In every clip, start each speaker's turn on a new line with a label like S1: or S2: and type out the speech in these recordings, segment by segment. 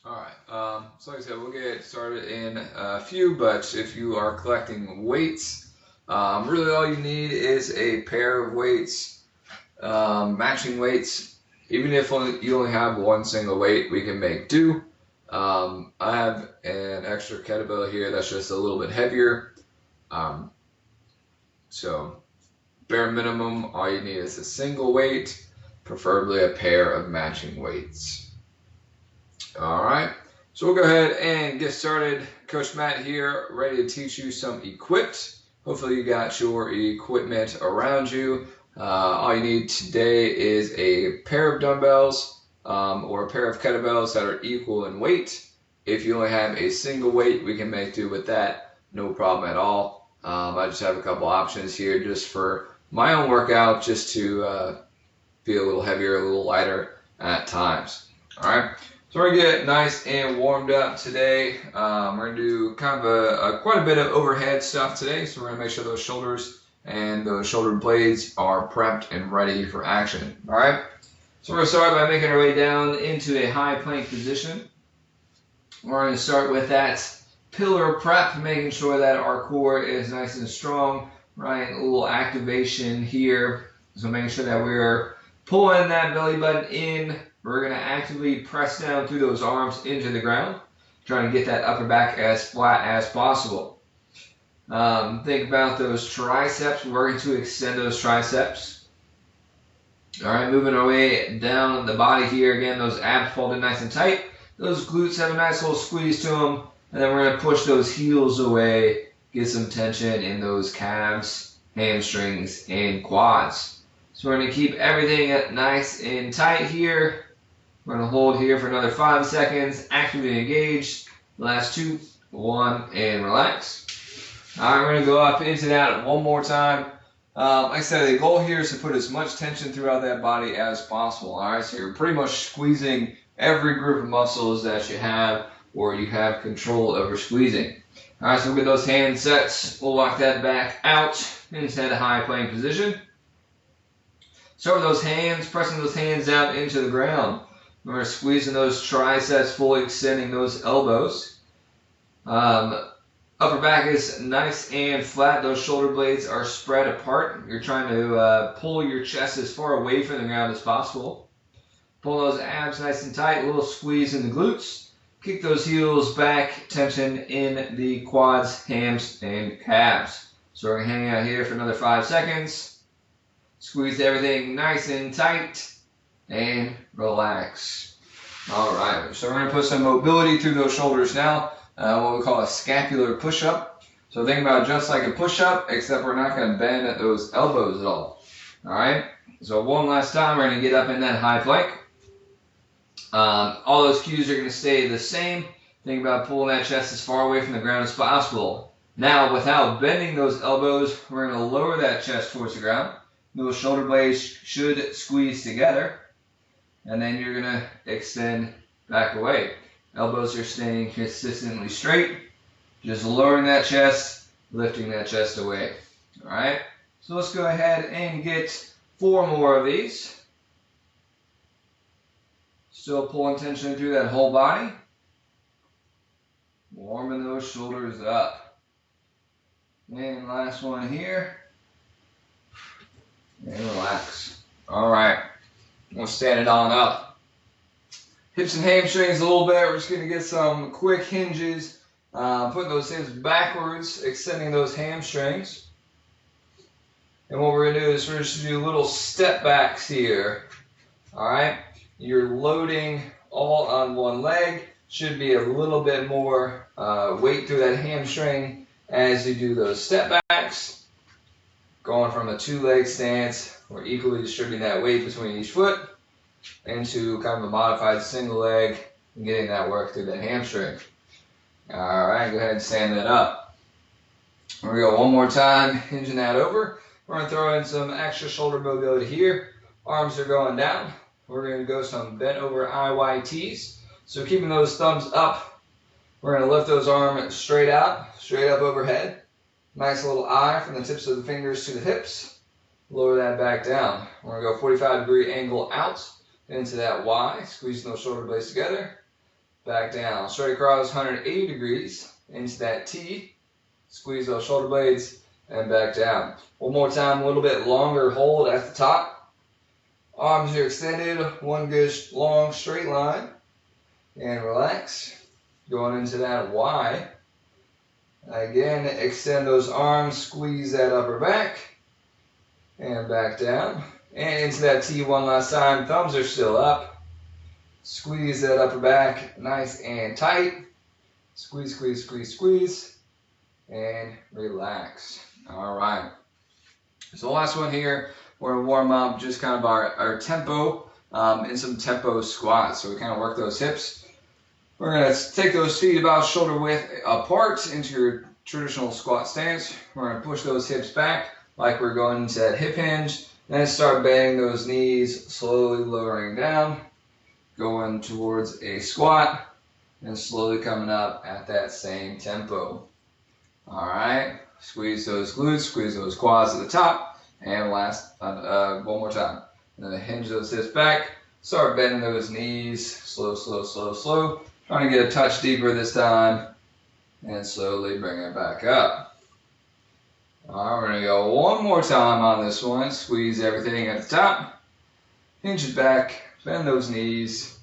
S1: Alright, so like I said, we'll get started in a few, but if you are collecting weights, really all you need is a pair of weights, matching weights. Even if you only have one single weight, we can make do. I have an extra kettlebell here that's just a little bit heavier. Um, so bare minimum, all you need is a single weight, preferably a pair of matching weights. All right, so we'll go ahead and get started. Coach Matt here, ready to teach you some equipped. Hopefully you got your equipment around you. All you need today is a pair of dumbbells or a pair of kettlebells that are equal in weight. If you only have a single weight, we can make do with that, no problem at all. I just have a couple options here just for my own workout, just to be a little heavier, a little lighter at times. All right. So we're gonna get nice and warmed up today. We're gonna do kind of quite a bit of overhead stuff today. So we're gonna make sure those shoulders and those shoulder blades are prepped and ready for action. All right. So we're gonna start by making our way down into a high plank position. We're gonna start with that pillar prep, making sure that our core is nice and strong. Right, a little activation here. So making sure that we're pulling that belly button in. We're going to actively press down through those arms into the ground, trying to get that upper back as flat as possible. Think about those triceps. We're going to extend those triceps. All right, moving our way down the body here. Again, those abs folded nice and tight. Those glutes have a nice little squeeze to them. And then we're going to push those heels away, get some tension in those calves, hamstrings, and quads. So we're going to keep everything nice and tight here. We're going to hold here for another 5 seconds, actively engage. Last 2, 1, and relax. All right, we're going to go up into that one more time. Like I said, the goal here is to put as much tension throughout that body as possible. All right, so you're pretty much squeezing every group of muscles that you have or you have control over squeezing. All right, so we'll get those hand sets. We'll walk that back out into that high plank position. Start with those hands, pressing those hands out into the ground. Remember, squeezing those triceps, fully extending those elbows. Upper back is nice and flat. Those shoulder blades are spread apart. You're trying to pull your chest as far away from the ground as possible. Pull those abs nice and tight. A little squeeze in the glutes. Kick those heels back. Tension in the quads, hams, and calves. So we're going to hang out here for another 5 seconds. Squeeze everything nice and tight. And relax. All right, so we're going to put some mobility through those shoulders now, what we call a scapular push-up. So think about just like a push-up, except we're not going to bend at those elbows at all. All right, so one last time, we're going to get up in that high plank. All those cues are going to stay the same. Think about pulling that chest as far away from the ground as possible. Now, without bending those elbows, we're going to lower that chest towards the ground. Those shoulder blades should squeeze together. And then you're going to extend back away. Elbows are staying consistently straight. Just lowering that chest, lifting that chest away. All right? So let's go ahead and get 4 more of these. Still pulling tension through that whole body. Warming those shoulders up. And last one here. And relax. All right. We'll stand it on up. Hips and hamstrings a little bit. We're just going to get some quick hinges. Putting those hips backwards, extending those hamstrings. And what we're going to do is we're just going to do little step backs here. All right. You're loading all on one leg. Should be a little bit more weight through that hamstring as you do those step backs. Going from a 2-leg stance, we're equally distributing that weight between each foot into kind of a modified single leg and getting that work through the hamstring. All right, go ahead and stand that up. We're going to go one more time, hinging that over. We're going to throw in some extra shoulder mobility here. Arms are going down. We're going to go some bent over IYTs. So keeping those thumbs up, we're going to lift those arms straight up overhead. Nice little eye from the tips of the fingers to the hips. Lower that back down. We're going to go 45-degree angle out into that Y, squeezing those shoulder blades together. back down. Straight across 180 degrees into that T. Squeeze those shoulder blades and back down. One more time, a little bit longer hold at the top. Arms are extended, one good long straight line. And relax. Going into that Y. Again, extend those arms, squeeze that upper back. And back down. And into that T one last time. Thumbs are still up. Squeeze that upper back nice and tight. Squeeze, squeeze, squeeze, squeeze. And relax. All right. So the last one here, we're going to warm up just kind of our tempo in some tempo squats. So we kind of work those hips. We're going to take those feet about shoulder width apart into your traditional squat stance. We're going to push those hips back like we're going into that hip hinge. Then start bending those knees, slowly lowering down, going towards a squat, and slowly coming up at that same tempo. All right, squeeze those glutes, squeeze those quads at the top, and last, one more time. And then hinge those hips back, start bending those knees, slow, slow, slow, slow. Trying to get a touch deeper this time, and slowly bring it back up. All right, we're going to go one more time on this one. Squeeze everything at the top, hinge it back, bend those knees.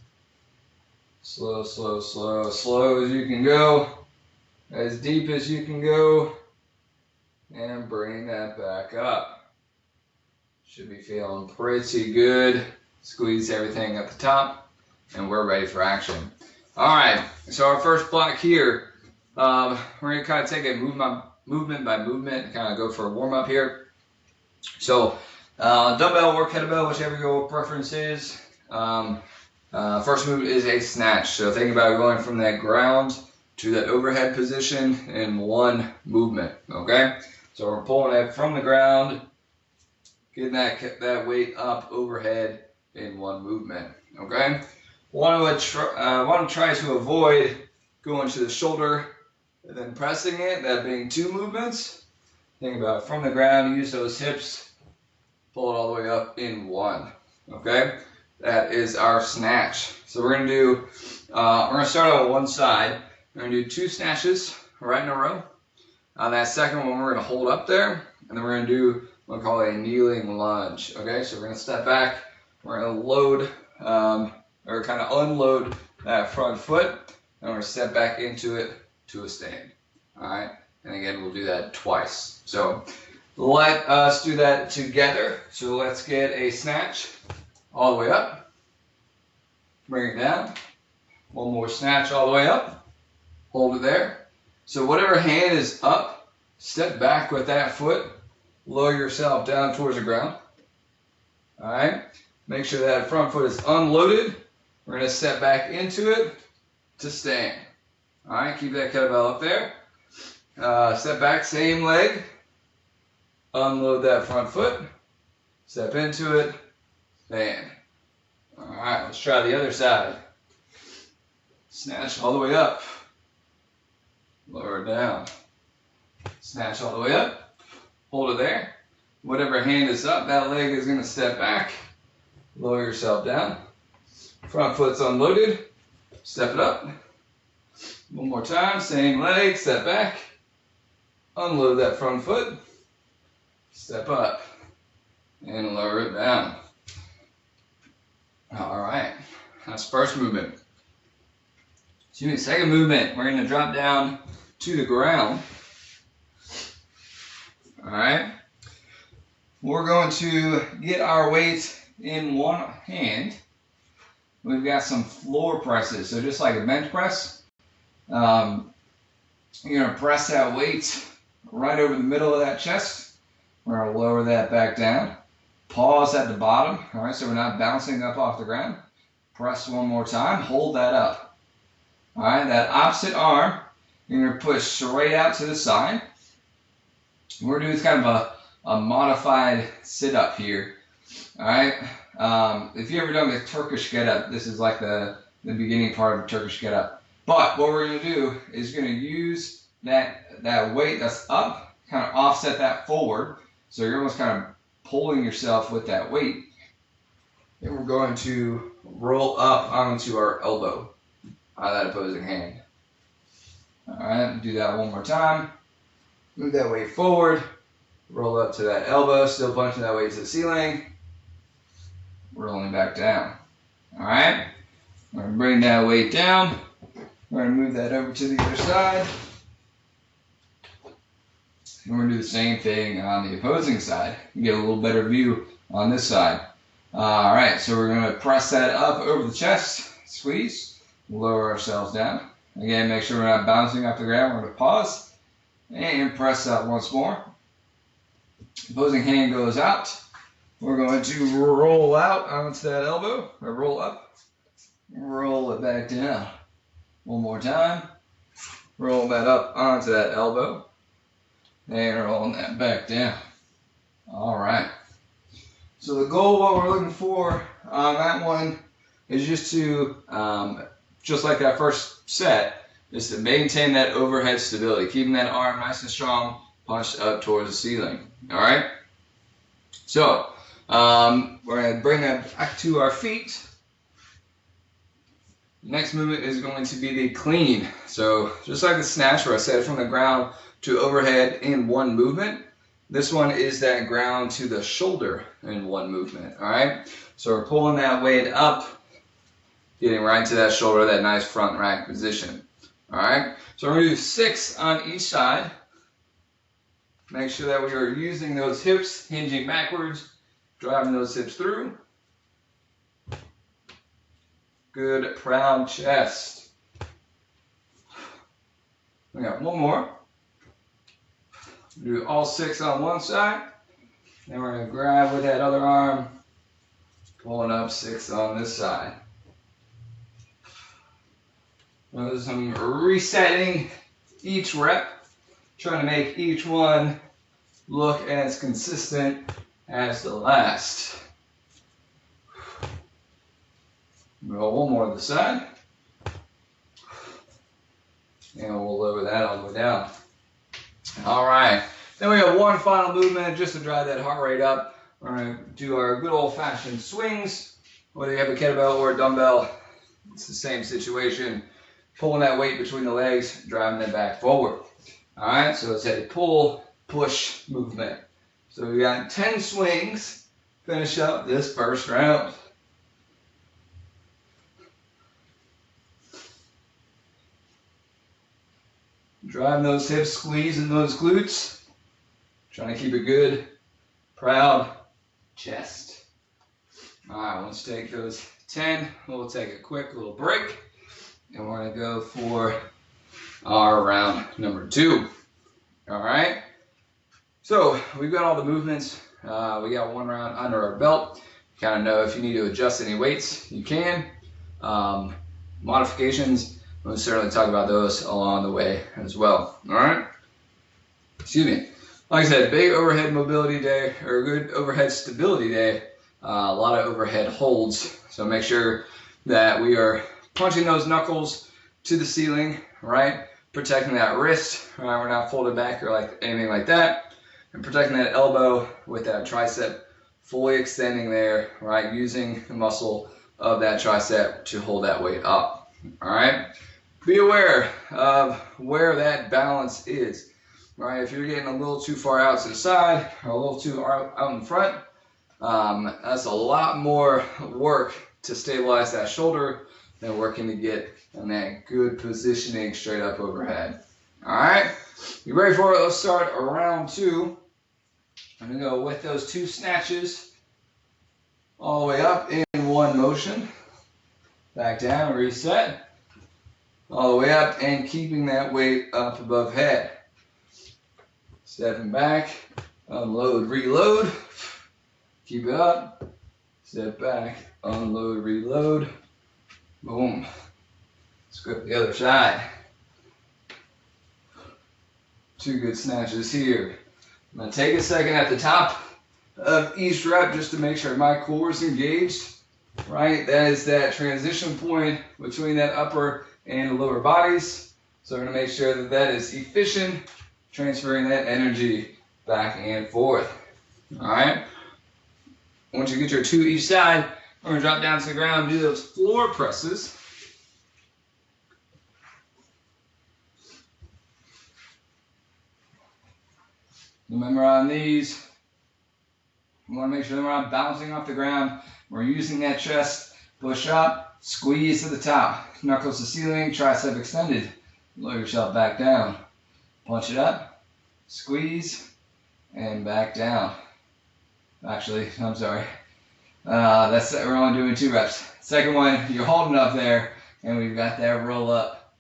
S1: Slow, slow, slow, slow as you can go. As deep as you can go, and bring that back up. Should be feeling pretty good. Squeeze everything at the top, and we're ready for action. All right, so our first block here, we're going to kind of take it movement by movement and kind of go for a warm up here. So dumbbell or kettlebell, whichever your preference is. First move is a snatch. So think about going from that ground to that overhead position in one movement, okay? So we're pulling it from the ground, getting that weight up overhead in one movement, okay? Want to try to avoid going to the shoulder and then pressing it, that being two movements. Think about from the ground, use those hips, pull it all the way up in one, okay? That is our snatch. So we're going to do, we're going to start on one side. We're going to do 2 snatches right in a row. On that second one, we're going to hold up there, and then we're going to do what we call a kneeling lunge. Okay, so we're going to step back. We're going to load, or kind of unload that front foot, and we're going to step back into it to a stand. All right, and again, we'll do that twice. So let us do that together. So let's get a snatch all the way up. Bring it down. One more snatch all the way up. Hold it there. So whatever hand is up, step back with that foot. Lower yourself down towards the ground. All right. Make sure that front foot is unloaded. We're going to step back into it to stand. All right. Keep that kettlebell up there. Step back, same leg. Unload that front foot. Step into it. Stand. All right. Let's try the other side. Snatch all the way up. Lower it down. Snatch all the way up. Hold it there. Whatever hand is up, that leg is going to step back. Lower yourself down. Front foot's unloaded. Step it up. One more time. Same leg. Step back. Unload that front foot. Step up. And lower it down. All right. That's first movement. Second movement, we're going to drop down to the ground. All right. We're going to get our weight in one hand. We've got some floor presses. So just like a bench press, you're going to press that weight right over the middle of that chest. We're going to lower that back down. Pause at the bottom. All right, so we're not bouncing up off the ground. Press one more time. Hold that up. All right, that opposite arm, you're going to push straight out to the side. We're doing kind of a modified sit-up here. All right, if you've ever done the Turkish get-up, this is like the beginning part of the Turkish get-up. But what we're going to do is going to use that weight that's up, kind of offset that forward. So you're almost kind of pulling yourself with that weight. Then we're going to roll up onto our elbow. that opposing hand. All right, do that one more time. Move that weight forward. Roll up to that elbow, still punching that weight to the ceiling. Rolling back down. All right, we're going to bring that weight down. We're going to move that over to the other side. And we're going to do the same thing on the opposing side. You get a little better view on this side. All right, so we're going to press that up over the chest, squeeze, lower ourselves down. Again, make sure we're not bouncing off the ground. We're going to pause and press that once more. Opposing hand goes out. We're going to roll out onto that elbow, or roll up, roll it back down. One more time. Roll that up onto that elbow, and rolling that back down. All right. So the goal, what we're looking for on that one, is just to, just like that first set, is to maintain that overhead stability, keeping that arm nice and strong, punched up towards the ceiling. All right. So we're going to bring that back to our feet. Next movement is going to be the clean. So just like the snatch where I said from the ground to overhead in one movement, this one is that ground to the shoulder in one movement. All right. So we're pulling that weight up, getting right to that shoulder, that nice front rack position. All right. So we're going to do 6 on each side. Make sure that we are using those hips, hinging backwards, driving those hips through. Good, proud chest. We got one more. Do all 6 on one side. Then we're going to grab with that other arm, pulling up 6 on this side. There's some resetting each rep. Trying to make each one look as consistent as the last. Roll one more to the side. And we'll lower that all the way down. All right. Then we have one final movement just to drive that heart rate up. We're going to do our good old-fashioned swings. Whether you have a kettlebell or a dumbbell, it's the same situation. Pulling that weight between the legs, driving it back forward. All right, so it's a pull, push movement. So we got 10 swings. Finish up this first round. Driving those hips, squeezing those glutes. Trying to keep a good, proud chest. All right, let's take those 10. We'll take a quick little break. And we're going to go for our round number 2. All right. So we've got all the movements. We got one round under our belt. You kind of know if you need to adjust any weights, you can. Modifications, we'll certainly talk about those along the way as well. All right. Excuse me. Like I said, big overhead mobility day, or a good overhead stability day. A lot of overhead holds. So make sure that we are punching those knuckles to the ceiling, right? Protecting that wrist, right? We're not folded back or like anything like that. And protecting that elbow with that tricep fully extending there, right? Using the muscle of that tricep to hold that weight up, all right? Be aware of where that balance is, right? If you're getting a little too far out to the side or a little too out in front, that's a lot more work to stabilize that shoulder than working to get in that good positioning straight up overhead. All right, you ready for it? Let's start round 2. I'm gonna go with those 2 snatches all the way up in one motion. Back down, reset. All the way up and keeping that weight up above head. Stepping back, unload, reload. Keep it up. Step back, unload, reload. Boom. Let's go to the other side. 2 good snatches here. I'm going to take a second at the top of each rep just to make sure my core is engaged, right? That is that transition point between that upper and lower bodies. So we're going to make sure that that is efficient, transferring that energy back and forth. All right? Once you get your 2 each side, we're going to drop down to the ground and do those floor presses. Remember on these, you want to make sure that we're not bouncing off the ground. We're using that chest, push up, squeeze to the top, knuckles to ceiling, tricep extended. Lower yourself back down. Punch it up, squeeze, and back down. Actually, I'm sorry. We're only doing 2 reps. Second one, you're holding up there, and we've got that roll up.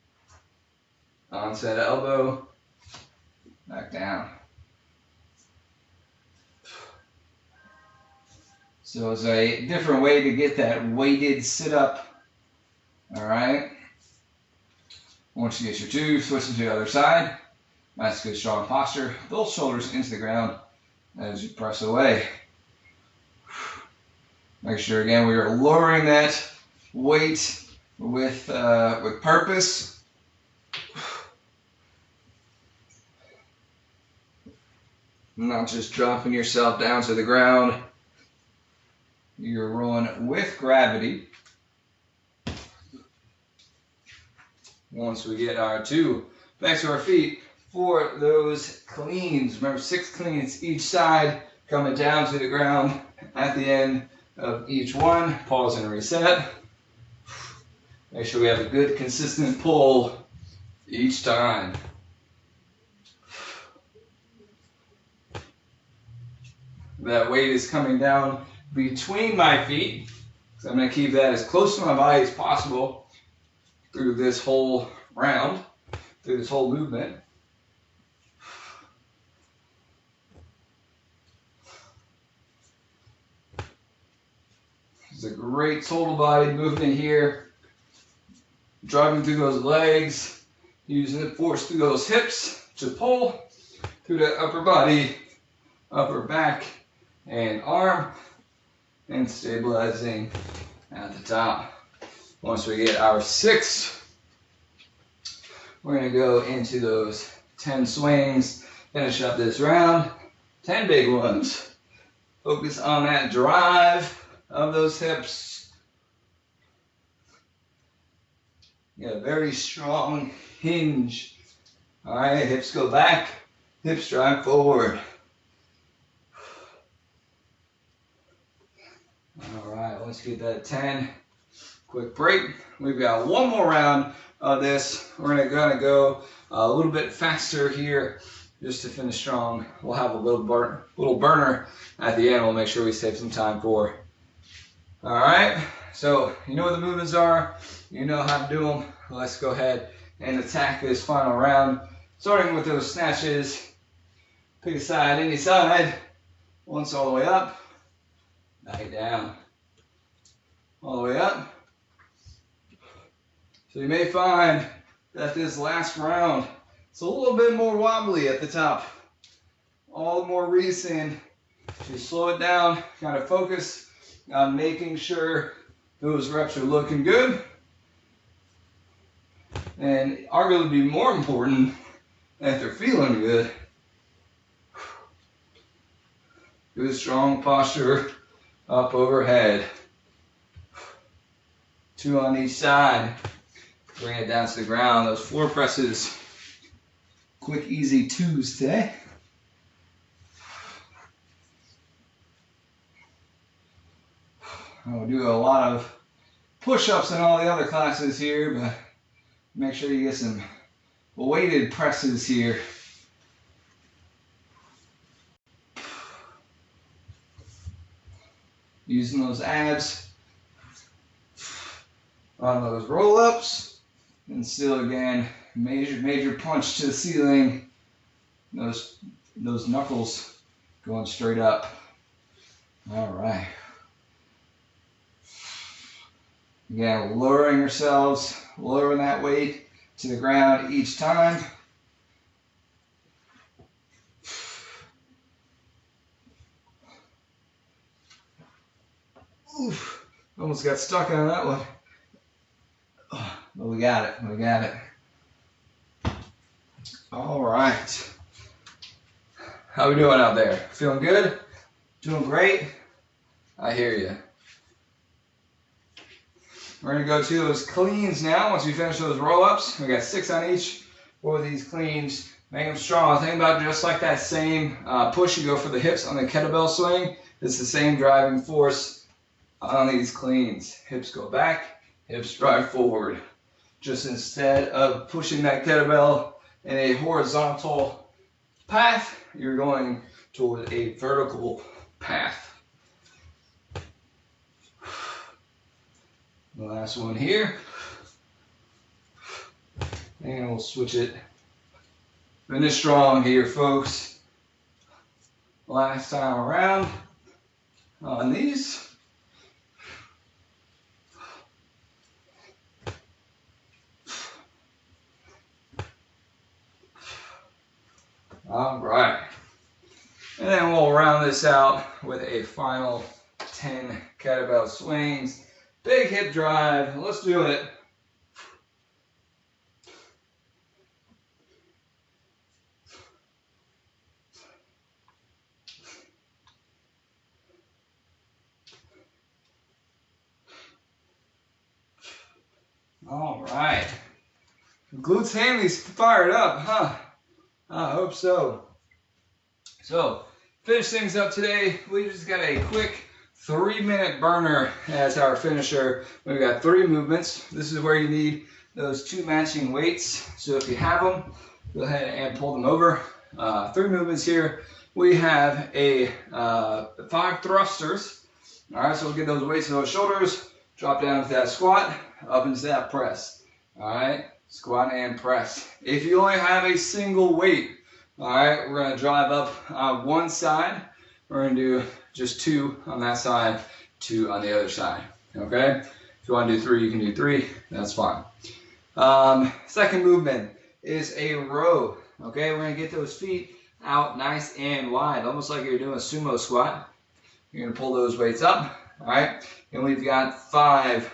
S1: Onset elbow, back down. So it's a different way to get that weighted sit up. All right. Once you get your 2, switch to the other side. Nice, good, strong posture. Those shoulders into the ground as you press away. Make sure again we are lowering that weight with purpose. Not just dropping yourself down to the ground. You're rolling with gravity. Once we get our 2 back to our feet for those cleans. Remember, 6 cleans each side, coming down to the ground at the end of each one. Pause and reset. Make sure we have a good consistent pull each time. That weight is coming down between my feet. So I'm going to keep that as close to my body as possible through this whole round, through this whole movement. It's a great total body movement here. Driving through those legs, using the force through those hips to pull through the upper body, upper back, and arm, and stabilizing at the top. Once we get our 6, we're going to go into those 10 swings, finish up this round, 10 big ones. Focus on that drive of those hips. Get a very strong hinge. All right, hips go back, hips drive forward. All right, let's get that 10. Quick break. We've got one more round of this. We're gonna go a little bit faster here just to finish strong. We'll have a little burner at the end. We'll make sure we save some time for. All right, so you know what the movements are. You know how to do them. Let's go ahead and attack this final round. Starting with those snatches. Pick a side, any side. Once all the way up. Back it down. All the way up. So you may find that this last round, it's a little bit more wobbly at the top. All the more reason to slow it down, kind of focus on making sure those reps are looking good. And arguably more important, that they're feeling good. Good strong posture up overhead. 2 on each side. Bring it down to the ground. Those floor presses. Quick, easy 2s today. I'll do a lot of push-ups in all the other classes here, but make sure you get some weighted presses here. Using those abs on those roll-ups, and still again, major punch to the ceiling. Those knuckles going straight up. All right. Again, lowering yourselves, lowering that weight to the ground each time. Oof, almost got stuck on that one. But we got it. All right. How we doing out there? Feeling good? Doing great? I hear you. We're going to go to those cleans now. Once we finish those roll-ups, we got 6 on each for these cleans. Make them strong. Think about just like that same push you go for the hips on the kettlebell swing. It's the same driving force on these cleans. Hips go back, hips drive forward. Just instead of pushing that kettlebell in a horizontal path, you're going toward a vertical path. The last one here. And we'll switch it. Finish strong here, folks. Last time around on these. All right. And then we'll round this out with a final 10 kettlebell swings. Big hip drive. Let's do it. All right. Glutes, hammies fired up, huh? I hope so. So, finish things up today. We just got a quick 3-minute burner as our finisher. We've got 3 movements. This is where you need those 2 matching weights. So if you have them, go ahead and pull them over. 3 movements here. We have a 5 thrusters. All right, so we'll get those weights to those shoulders. Drop down to that squat, up into that press. All right, squat and press. If you only have a single weight, all right, we're going to drive up on one side. We're going to do just 2 on that side, 2 on the other side. Okay? If you want to do 3, you can do 3. That's fine. Second movement is a row. Okay, we're going to get those feet out nice and wide, almost like you're doing a sumo squat. You're going to pull those weights up. All right? And we've got 5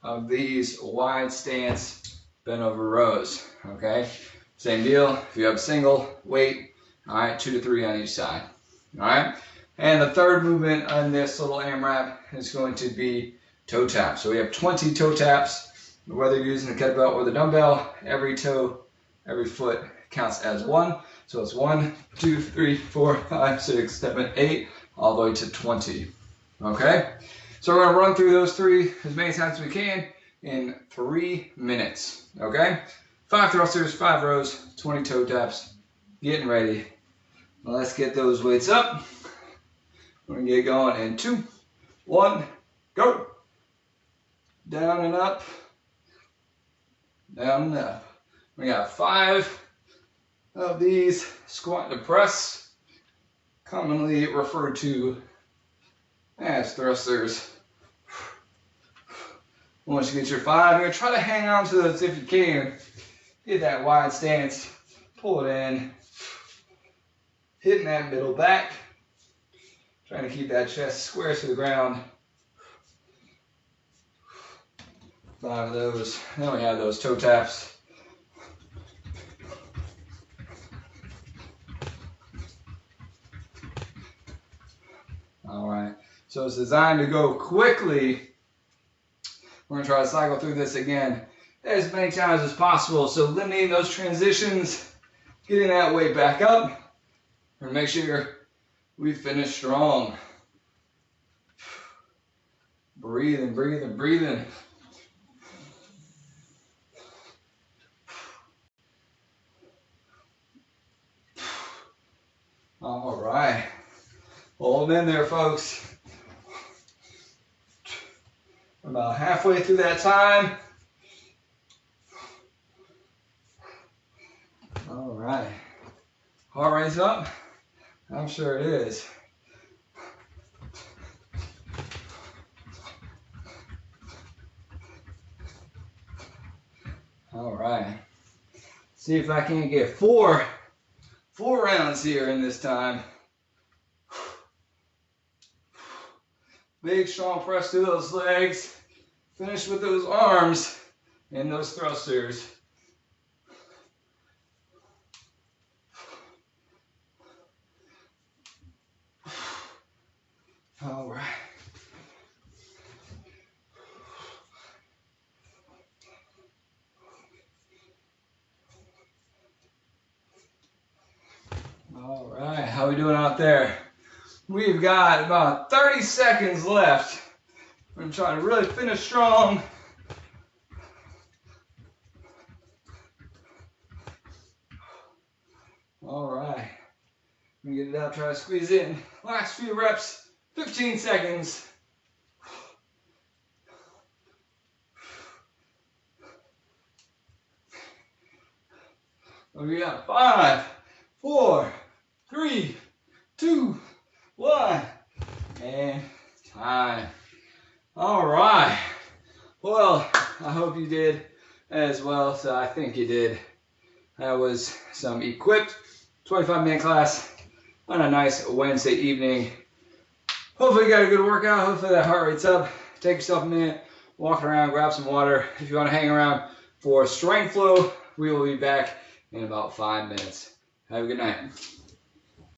S1: of these wide stance bent over rows. Okay? Same deal. If you have a single weight, all right, 2 to 3 on each side. All right? And the third movement on this little AMRAP is going to be toe taps. So we have 20 toe taps. Whether you're using the kettlebell or the dumbbell, every toe, every foot counts as 1. So it's 1, 2, 3, 4, 5, 6, 7, 8, all the way to 20. Okay? So we're going to run through those 3 as many times as we can in 3 minutes. Okay? 5 thrusters, 5 rows, 20 toe taps. Getting ready. Let's get those weights up. We're going to get going in 2, 1, go. Down and up. Down and up. We got 5 of these squat to press, commonly referred to as thrusters. Once you get your 5, you're going to try to hang on to those if you can. Get that wide stance, pull it in, hitting that middle back, trying to keep that chest square to the ground. 5 of those. Then we have those toe taps. All right, so it's designed to go quickly. We're going to try to cycle through this again as many times as possible. So limiting those transitions, getting that weight back up, and make sure we finish strong. Breathing, breathing, breathing. All right. Hold in there, folks. About halfway through that time. All right. Heart rate's up? I'm sure it is. All right. See if I can get four rounds here in this time. Big strong press through those legs. Finish with those arms and those thrusters. All right.
S2: How we doing out there? We've got about 30 seconds left. We're gonna try to really finish strong. All right. Get it out, try to squeeze in. Last few reps, 15 seconds. We got 5, 4, 3, 2, 1, and time. All right. Well, I hope you did as well. So I think you did. That was some equipped 25-minute class on a nice Wednesday evening. Hopefully you got a good workout. Hopefully that heart rate's up. Take yourself a minute, walk around, grab some water. If you want to hang around for strength flow, we will be back in about 5 minutes. Have a good night.